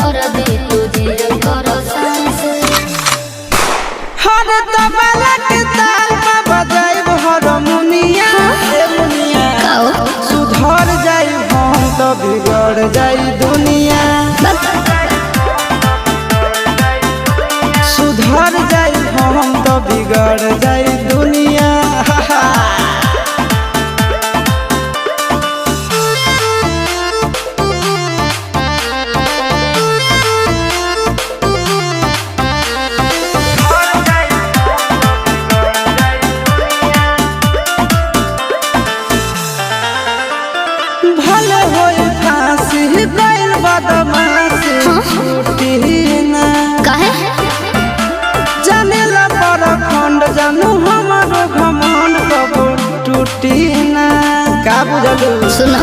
कर दे तुझे करो सांस हर तबला के ताल में बजाइब हारमोनिया ए मुनिया सुधर जाई हम तो बिगड़ जाई दुनिया सुधर जाई हम तो बिगड़ जाई दुनिया भले होई फांसी गइल बदमाशी छूटी ना काहे जानेला पर खंड जानू हमारो घमंड कबो टूटी ना का बुझलू सुनो